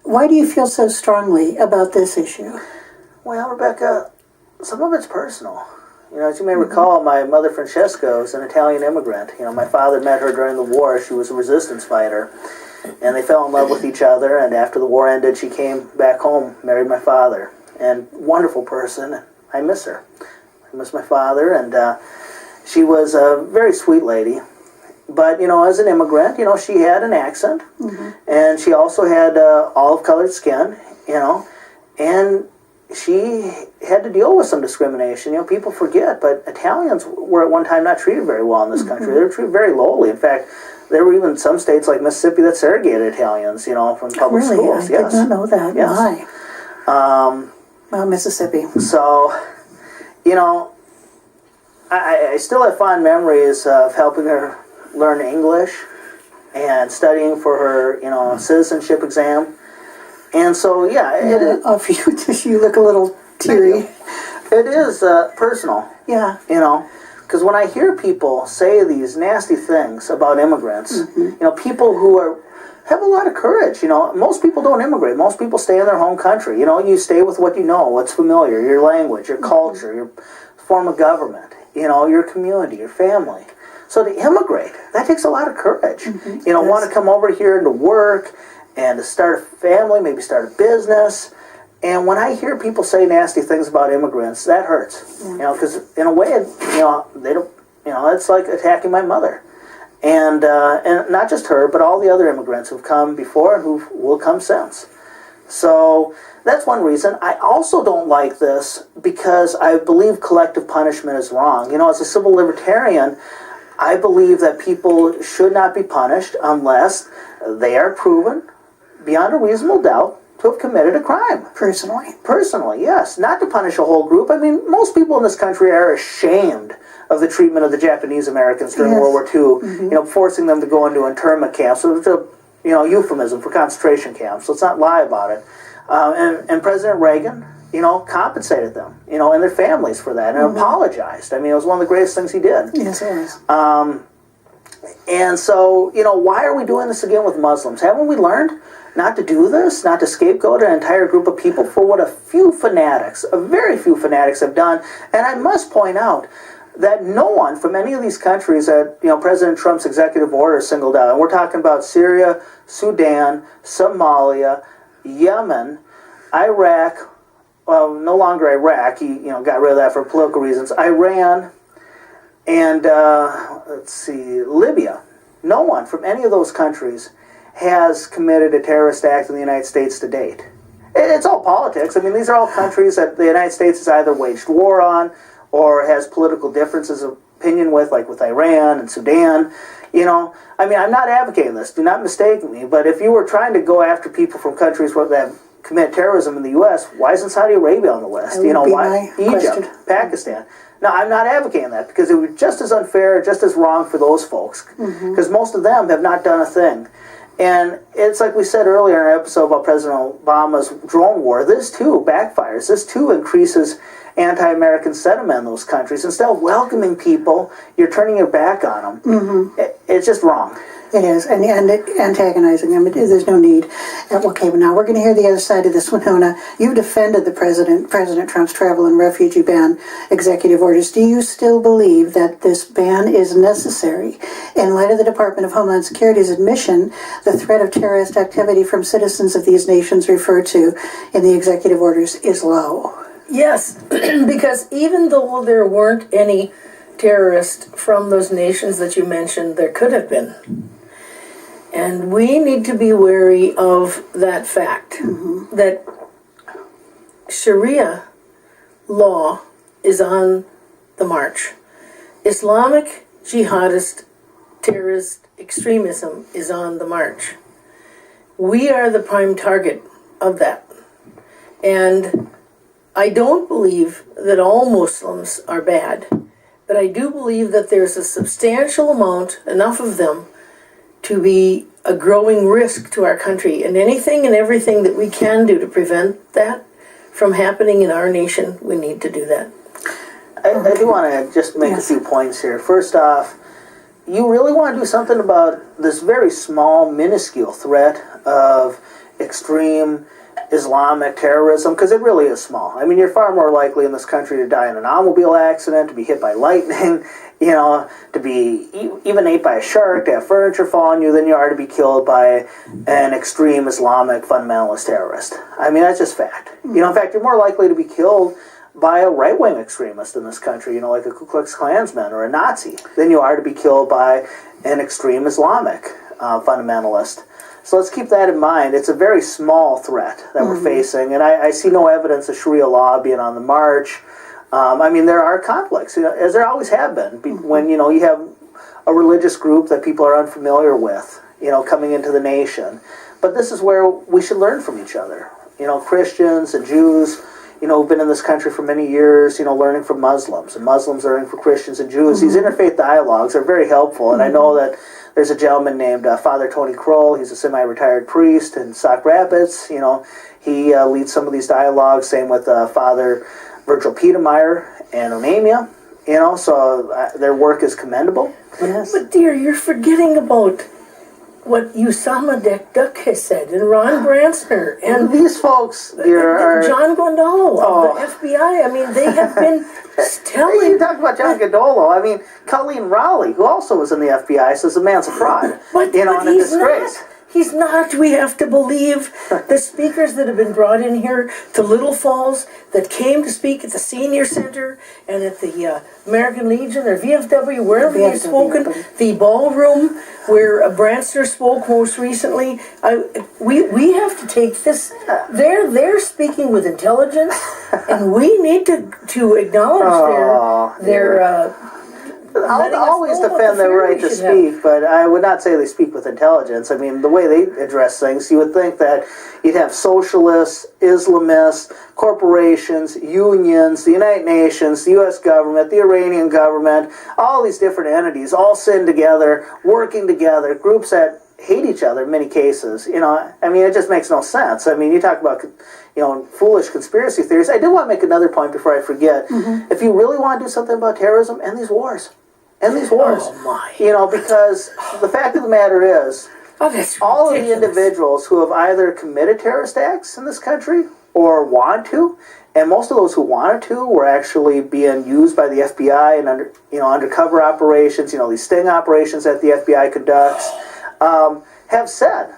Why do you feel so strongly about this issue? Well, Rebecca, some of it's personal. As you may recall, my mother Francesca was an Italian immigrant. My father met her during the war. She was a resistance fighter. And they fell in love with each other, and after the war ended, she came back home, married my father. And wonderful person. I miss her. I miss my father, and she was a very sweet lady. But, as an immigrant, she had an accent, and she also had olive-colored skin, and she had to deal with some discrimination. People forget, but Italians were at one time not treated very well in this country. They were treated very lowly. In fact, there were even some states like Mississippi that segregated Italians, from public schools. I did not know that. Yes. Why? Well, Mississippi. So, I still have fond memories of helping her learn English and studying for her, citizenship exam. And so, You look a little teary. It is personal. Yeah. Because when I hear people say these nasty things about immigrants, people who have a lot of courage. Most people don't immigrate. Most people stay in their home country. You stay with what you know, what's familiar, your language, your culture, your form of government, your community, your family. So to immigrate, that takes a lot of courage. Want to come over here and to work and to start a family, maybe start a business. And when I hear people say nasty things about immigrants, that hurts. Because in a way, they don't. It's like attacking my mother, and not just her, but all the other immigrants who've come before and who will come since. So that's one reason. I also don't like this because I believe collective punishment is wrong. As a civil libertarian, I believe that people should not be punished unless they are proven beyond a reasonable doubt to have committed a crime. Personally, yes. Not to punish a whole group. I mean, most people in this country are ashamed of the treatment of the Japanese Americans during World War II, forcing them to go into internment camps. So it's a euphemism for concentration camps. Let's not lie about it. And President Reagan, compensated them, and their families for that, and apologized. I mean, it was one of the greatest things he did. Yes, it was. And so, why are we doing this again with Muslims? Haven't we learned? not to do this, not to scapegoat an entire group of people for what a very few fanatics have done. And I must point out that no one from any of these countries that President Trump's executive order singled out, and we're talking about Syria, Sudan, Somalia, Yemen, Iraq, well, no longer Iraq, he got rid of that for political reasons, Iran, and Libya. No one from any of those countries has committed a terrorist act in the United States to date. It's all politics. I mean, these are all countries that the United States has either waged war on or has political differences of opinion with, like with Iran and Sudan. I mean, I'm not advocating this. Do not mistake me. But if you were trying to go after people from countries that commit terrorism in the U.S., why isn't Saudi Arabia on the list? Why Egypt, Pakistan? No, I'm not advocating that because it would be just as unfair, just as wrong for those folks. Because most of them have not done a thing. And it's like we said earlier in our episode about President Obama's drone war. This too backfires. This too increases anti-American sentiment in those countries. Instead of welcoming people, you're turning your back on them. It's just wrong. It is, and antagonizing them. There's no need. Okay, but now we're going to hear the other side of this, Winona. You defended the President Trump's travel and refugee ban executive orders. Do you still believe that this ban is necessary in light of the Department of Homeland Security's admission the threat of terrorist activity from citizens of these nations referred to in the executive orders is low? Yes, because even though there weren't any terrorists from those nations that you mentioned, there could have been. And we need to be wary of that fact, that Sharia law is on the march. Islamic jihadist terrorist extremism is on the march. We are the prime target of that. And I don't believe that all Muslims are bad, but I do believe that there's a substantial amount, enough of them, to be a growing risk to our country. And anything and everything that we can do to prevent that from happening in our nation, we need to do that. I do want to just make a few points here. First off, you really want to do something about this very small, minuscule threat of extreme Islamic terrorism, because it really is small. I mean, you're far more likely in this country to die in an automobile accident, to be hit by lightning, to be even ate by a shark, to have furniture fall on you, than you are to be killed by an extreme Islamic fundamentalist terrorist. I mean, that's just fact. In fact, you're more likely to be killed by a right-wing extremist in this country, like a Ku Klux Klansman or a Nazi, than you are to be killed by an extreme Islamic fundamentalist. So let's keep that in mind. It's a very small threat that we're facing, and I see no evidence of Sharia law being on the march. I mean, there are conflicts, as there always have been, when, you have a religious group that people are unfamiliar with, coming into the nation. But this is where we should learn from each other. Christians and Jews, who've been in this country for many years, learning from Muslims, and Muslims learning from Christians and Jews. These interfaith dialogues are very helpful, and I know that there's a gentleman named Father Tony Kroll. He's a semi-retired priest in Sauk Rapids. He leads some of these dialogues. Same with Father Virgil Petermeyer and Onamia. So their work is commendable. Yes. But dear, you're forgetting about what Usama Duck has said, and Ron Bransner, and these folks, dear, are John Gondolo of the FBI. I mean, they have been telling. You talk about John Gondolo. I mean, Colleen Rowley, who also was in the FBI, says the man's a fraud. But and a he's disgrace. Not. He's not. We have to believe the speakers that have been brought in here to Little Falls, that came to speak at the Senior Center and at the American Legion or VFW, wherever they've spoken, the ballroom where Bransner spoke most recently. We have to take this. They're speaking with intelligence, and we need to acknowledge their I'll always defend their right to speak, but I would not say they speak with intelligence. I mean, the way they address things, you would think that you'd have socialists, Islamists, corporations, unions, the United Nations, the U.S. government, the Iranian government, all these different entities all sitting together, working together, groups that hate each other in many cases. I mean, it just makes no sense. I mean, you talk about foolish conspiracy theories. I do want to make another point before I forget. If you really want to do something about terrorism, end these wars. End these wars. Oh my! Because the fact of the matter is, Oh, that's all of the ridiculous. individuals who have either committed terrorist acts in this country or want to, and most of those who wanted to were actually being used by the FBI and undercover operations, these sting operations that the FBI conducts, have said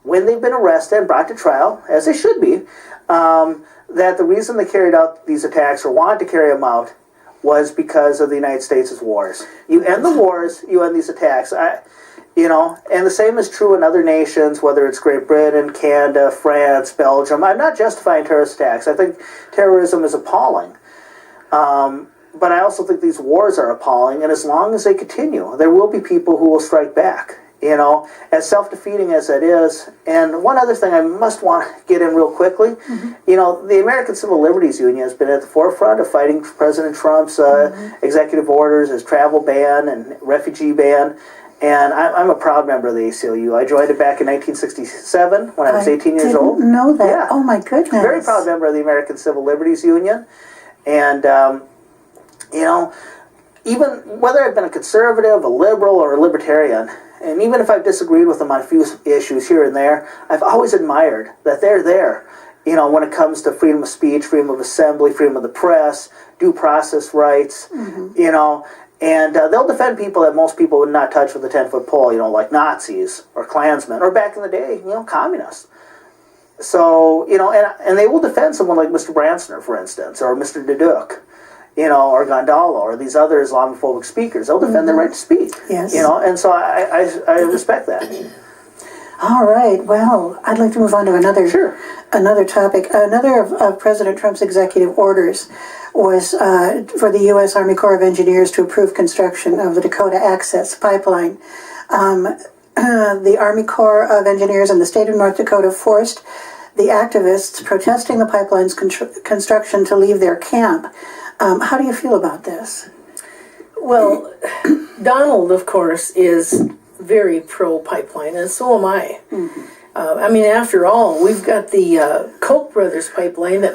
when they've been arrested and brought to trial, as they should be, that the reason they carried out these attacks or wanted to carry them out was because of the United States' wars. You end the wars, you end these attacks. And the same is true in other nations, whether it's Great Britain, Canada, France, Belgium. I'm not justifying terrorist attacks. I think terrorism is appalling. But I also think these wars are appalling, and as long as they continue, there will be people who will strike back, as self-defeating as that is. And one other thing I must want to get in real quickly, the American Civil Liberties Union has been at the forefront of fighting President Trump's executive orders, his travel ban and refugee ban. And I'm a proud member of the ACLU. I joined it back in 1967 when I was 18 years old. I didn't know that. Yeah. Oh, my goodness. Very proud member of the American Civil Liberties Union. And, even whether I've been a conservative, a liberal, or a libertarian, and even if I've disagreed with them on a few issues here and there, I've always admired that they're there, when it comes to freedom of speech, freedom of assembly, freedom of the press, due process rights, and they'll defend people that most people would not touch with a 10-foot pole, like Nazis or Klansmen, or back in the day, communists. So, and they will defend someone like Mr. Bransner, for instance, or Mr. Duduc, or Gondalo, or these other Islamophobic speakers. They'll defend their right to speak. Yes. And so I respect that. All right. Well, I'd like to move on to another topic. Another of President Trump's executive orders was for the U.S. Army Corps of Engineers to approve construction of the Dakota Access Pipeline. The Army Corps of Engineers in the state of North Dakota forced the activists protesting the pipeline's construction to leave their camp. How do you feel about this? Well, Donald, of course, is very pro-pipeline, and so am I. After all, we've got the Koch brothers pipeline that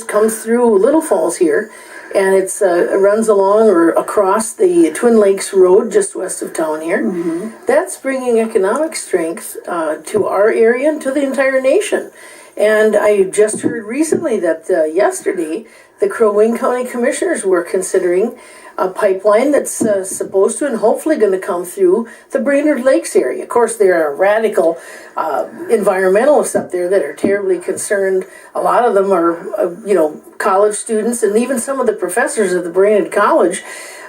comes through Little Falls here, and it runs along or across the Twin Lakes Road just west of town here. That's bringing economic strength to our area and to the entire nation. And I just heard recently that yesterday the Crow Wing County Commissioners were considering a pipeline that's supposed to and hopefully going to come through the Brainerd Lakes area. Of course, there are radical environmentalists up there that are terribly concerned. A lot of them are, college students, and even some of the professors at the Brainerd College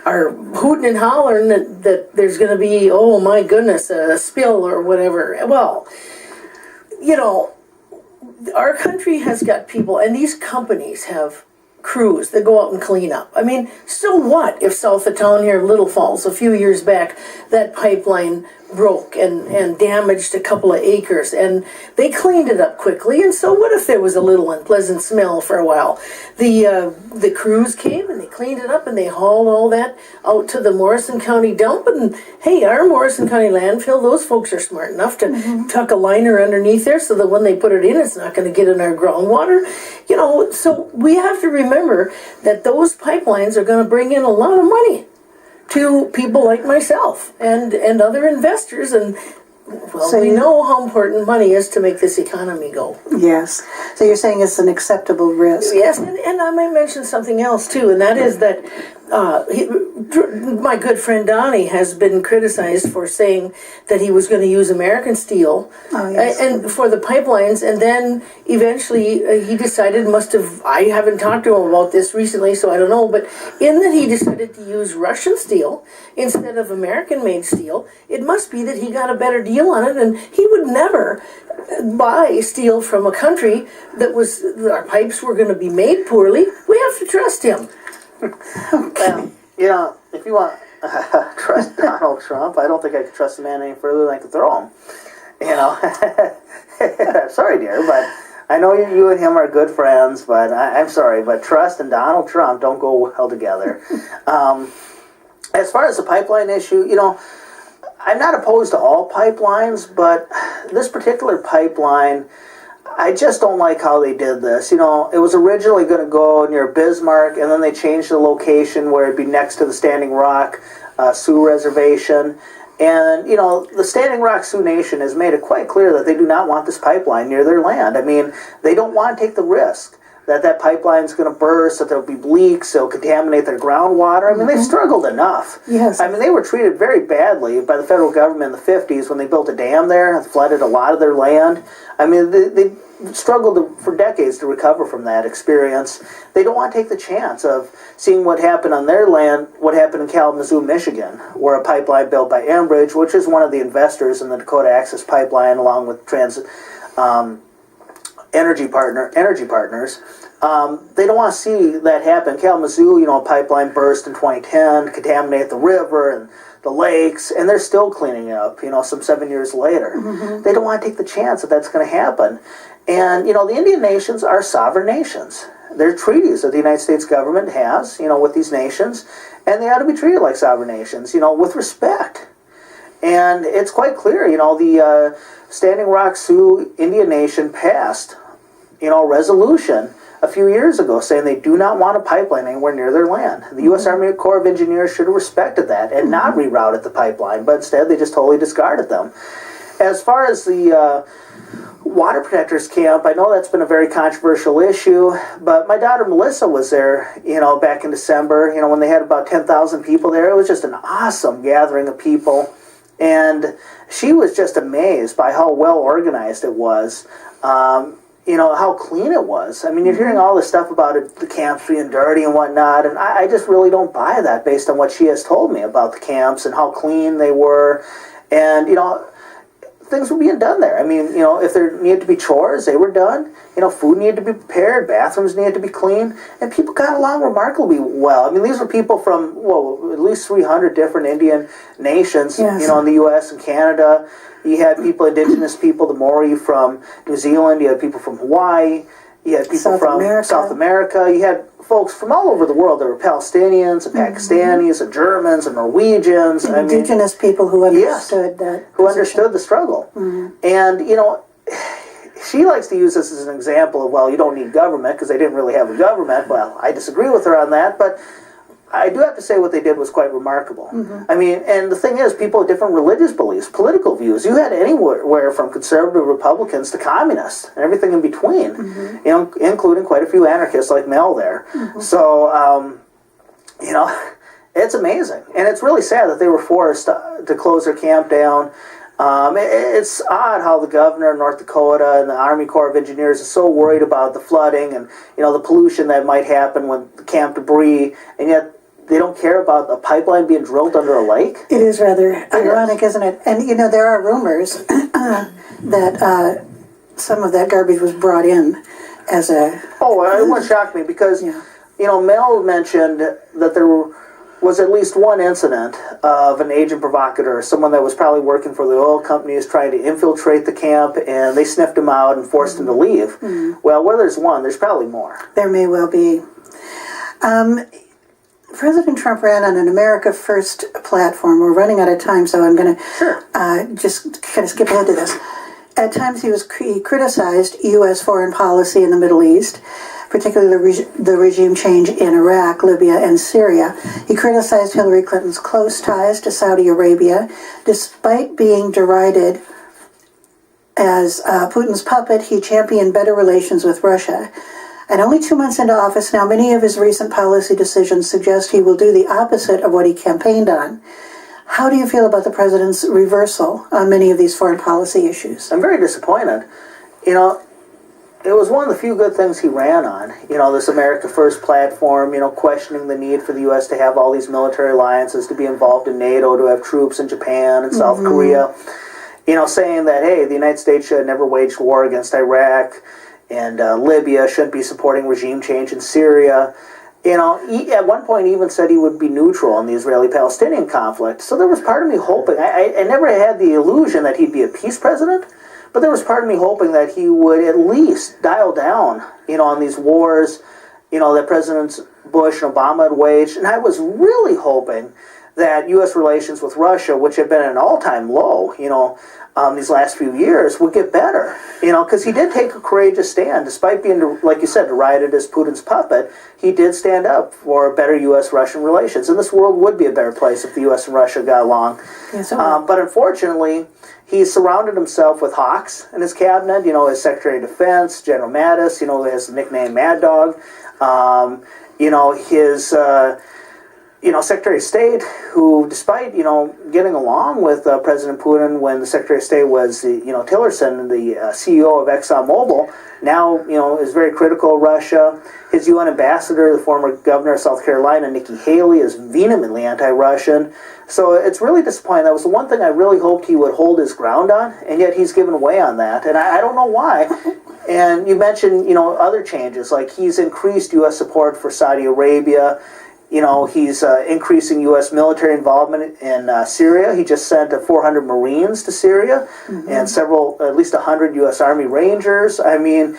are hooting and hollering that there's going to be, oh my goodness, a spill or whatever. Well, our country has got people, and these companies have crews that go out and clean up. So what if south of town here, Little Falls, a few years back, that pipeline broke and damaged a couple of acres, and they cleaned it up quickly, and so what if there was a little unpleasant smell for a while? The crews came and they cleaned it up and they hauled all that out to the Morrison County dump, and hey, our Morrison County landfill, those folks are smart enough to tuck a liner underneath there so that when they put it in, it's not going to get in our groundwater. So we have to remember that those pipelines are going to bring in a lot of money to people like myself and other investors, and so we know how important money is to make this economy go. Yes. So you're saying it's an acceptable risk. Yes, and I may mention something else too, and that is that my good friend Donnie has been criticized for saying that he was going to use American steel and for the pipelines, and then eventually he decided, I haven't talked to him about this recently, so I don't know, but in that he decided to use Russian steel instead of American-made steel, it must be that he got a better deal on it, and he would never buy steel from a country that our pipes were going to be made poorly. We have to trust him. Well, if you want to trust Donald Trump, I don't think I could trust the man any further than I could throw him. Sorry, dear, but I know you and him are good friends, but I'm sorry, but trust and Donald Trump don't go well together. As far as the pipeline issue, I'm not opposed to all pipelines, but this particular pipeline, I just don't like how they did this. It was originally going to go near Bismarck, and then they changed the location where it'd be next to the Standing Rock Sioux Reservation. And, the Standing Rock Sioux Nation has made it quite clear that they do not want this pipeline near their land. I mean, they don't want to take the risk that pipeline's going to burst, that there'll be leaks, it'll contaminate their groundwater. I mean, they've struggled enough. Yes. I mean, they were treated very badly by the federal government in the 50s when they built a dam there and flooded a lot of their land. I mean, they struggled for decades to recover from that experience. They don't want to take the chance of seeing what happened on their land, what happened in Kalamazoo, Michigan, where a pipeline built by Enbridge, which is one of the investors in the Dakota Access Pipeline, along with energy partners. They don't want to see that happen. Kalamazoo, a pipeline burst in 2010, contaminate the river and the lakes, and they're still cleaning it up, some 7 years later. They don't want to take the chance that that's going to happen. And, the Indian nations are sovereign nations. They're treaties that the United States government has, with these nations, and they ought to be treated like sovereign nations, with respect. And it's quite clear, the Standing Rock Sioux Indian Nation passed, a resolution a few years ago saying they do not want a pipeline anywhere near their land. The U.S. Army Corps of Engineers should have respected that and not rerouted the pipeline, but instead they just totally discarded them. As far as the Water Protectors Camp, I know that's been a very controversial issue, but my daughter Melissa was there, back in December, when they had about 10,000 people there. It was just an awesome gathering of people, and she was just amazed by how well organized it was. How clean it was. I mean, you're hearing all this stuff about it, the camps being dirty and whatnot, and I just really don't buy that based on what she has told me about the camps and how clean they were. And, things were being done there. I mean, if there needed to be chores, they were done. Food needed to be prepared, bathrooms needed to be clean, and people got along remarkably well. I mean, these were people from, at least 300 different Indian nations, yes. In the U.S. and Canada. You had people, indigenous people, the Maori from New Zealand. You had people from Hawaii. You had people from South America. You had folks from all over the world. There were Palestinians, and Pakistanis, and Germans, and Norwegians. Indigenous people who understood that. Who understood the struggle. And, she likes to use this as an example of, you don't need government because they didn't really have a government. Well, I disagree with her on that, but I do have to say what they did was quite remarkable. I mean, and the thing is, people with different religious beliefs, political views, you had anywhere from conservative Republicans to communists and everything in between, including quite a few anarchists like Mel there. So, it's amazing. And it's really sad that they were forced to close their camp down. It's odd how the governor of North Dakota and the Army Corps of Engineers is so worried about the flooding and, the pollution that might happen with the camp debris, and yet they don't care about a pipeline being drilled under a lake. It is rather ironic, isn't it? And, there are rumors that some of that garbage was brought in as a... Oh, it wouldn't shock me because, Mel mentioned that there was at least one incident of an agent provocateur, someone that was probably working for the oil companies trying to infiltrate the camp, and they sniffed him out and forced him to leave. Well, where there's one, there's probably more. There may well be. President Trump ran on an America First platform. We're running out of time, so I'm going to just kind of skip ahead to this. At times he criticized U.S. foreign policy in the Middle East, particularly the regime change in Iraq, Libya, and Syria. He criticized Hillary Clinton's close ties to Saudi Arabia, despite being derided as Putin's puppet. He championed better relations with Russia. And only 2 months into office now, many of his recent policy decisions suggest he will do the opposite of what he campaigned on. How do you feel about the president's reversal on many of these foreign policy issues? I'm very disappointed. It was one of the few good things he ran on. This America First platform, questioning the need for the U.S. to have all these military alliances, to be involved in NATO, to have troops in Japan and South Korea. Saying that, hey, the United States should have never waged war against Iraq, and Libya shouldn't be supporting regime change in Syria. He, at one point, even said he would be neutral in the Israeli-Palestinian conflict. So there was part of me hoping, I never had the illusion that he'd be a peace president, but there was part of me hoping that he would at least dial down, on these wars, that Presidents Bush and Obama had waged. And I was really hoping that U.S. relations with Russia, which have been at an all-time low, these last few years, would get better. Because he did take a courageous stand. Despite being, like you said, derided as Putin's puppet, he did stand up for better U.S.-Russian relations. And this world would be a better place if the U.S. and Russia got along. Yes, but unfortunately, he surrounded himself with hawks in his cabinet. His Secretary of Defense, General Mattis, his nickname Mad Dog. His... Secretary of State, who, despite, getting along with President Putin when the Secretary of State was, Tillerson, the CEO of ExxonMobil, now, is very critical of Russia. His UN ambassador, the former governor of South Carolina, Nikki Haley, is vehemently anti-Russian. So it's really disappointing. That was the one thing I really hoped he would hold his ground on, and yet he's given away on that. And I don't know why. And you mentioned, other changes, like he's increased U.S. support for Saudi Arabia. He's increasing U.S. military involvement in Syria. He just sent 400 Marines to Syria and at least 100 U.S. Army Rangers. I mean,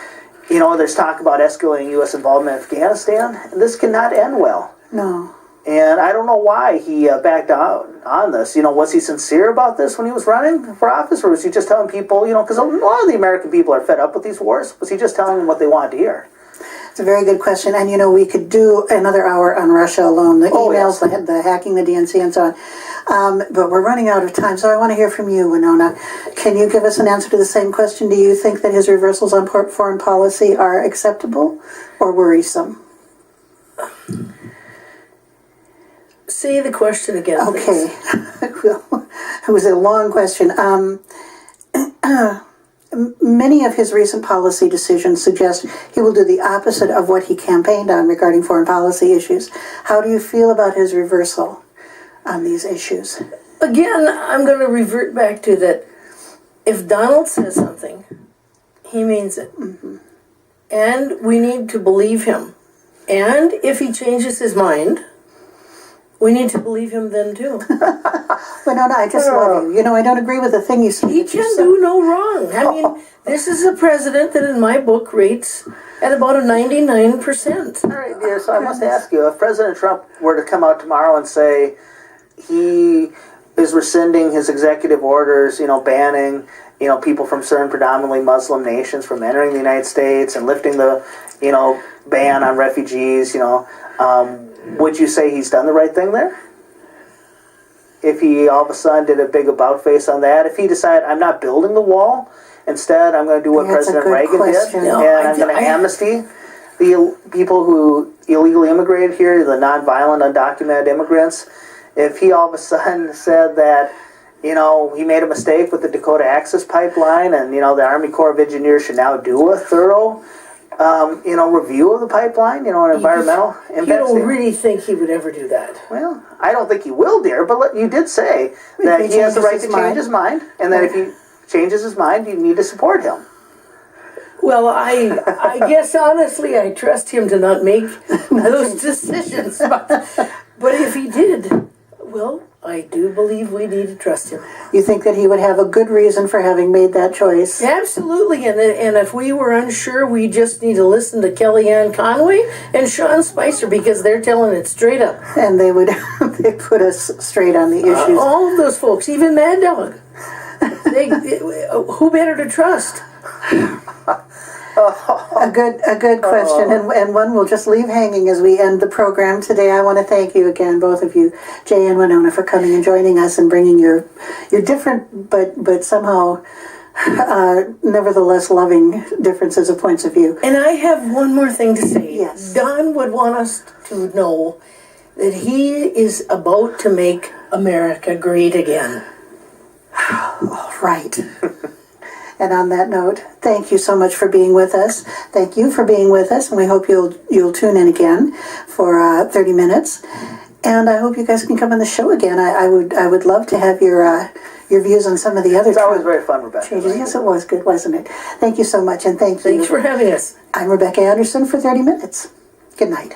there's talk about escalating U.S. involvement in Afghanistan. This cannot end well. No. And I don't know why he backed out on this. Was he sincere about this when he was running for office? Or was he just telling people, because a lot of the American people are fed up with these wars. Was he just telling them what they wanted to hear? It's a very good question, and we could do another hour on Russia alone, the emails, the hacking, the DNC, and so on. But we're running out of time, so I want to hear from you, Winona. Can you give us an answer to the same question? Do you think that his reversals on foreign policy are acceptable or worrisome? Say the question again, okay. Well, it was a long question. Many of his recent policy decisions suggest he will do the opposite of what he campaigned on regarding foreign policy issues. How do you feel about his reversal on these issues? Again, I'm going to revert back to that. If Donald says something, he means it. Mm-hmm. And we need to believe him. And if he changes his mind, we need to believe him then too. Winona, I just love you. I don't agree with the thing you said. He can do no wrong. I mean, this is a president that in my book rates at about a 99%. All right, dear, so I must ask you, if President Trump were to come out tomorrow and say he is rescinding his executive orders, banning, people from certain predominantly Muslim nations from entering the United States and lifting the, ban on refugees, would you say he's done the right thing there? If he all of a sudden did a big about face on that, if he decided, I'm not building the wall, instead I'm going to do what President Reagan did, and I'm going to amnesty the people who illegally immigrated here, the non-violent, undocumented immigrants. If he all of a sudden said that, he made a mistake with the Dakota Access Pipeline, and, the Army Corps of Engineers should now do a thorough review of the pipeline, an environmental impact. You don't really think he would ever do that? Well, I don't think he will, dear, but you did say that he has the right to change his mind, and that if he changes his mind, you need to support him. Well, I guess, honestly, I trust him to not make those decisions. But if he did, well, I do believe we need to trust him. You think that he would have a good reason for having made that choice? Absolutely, and if we were unsure, we just need to listen to Kellyanne Conway and Sean Spicer, because they're telling it straight up. And they put us straight on the issues. All of those folks, even Mad Dog. Who better to trust? A good question, and one we'll just leave hanging as we end the program today. I want to thank you again, both of you, Jay and Winona, for coming and joining us and bringing your different but somehow nevertheless loving differences of points of view. And I have one more thing to say. Yes. Don would want us to know that he is about to make America great again. All right. And on that note, thank you so much for being with us. Thank you for being with us, and we hope you'll tune in again for 30 minutes. And I hope you guys can come on the show again. I would love to have your views on some of the other. It's always very fun, Rebecca. Changes. Yes, it was good, wasn't it? Thank you so much, and thank you. Thanks for having us. I'm Rebecca Anderson for 30 minutes. Good night.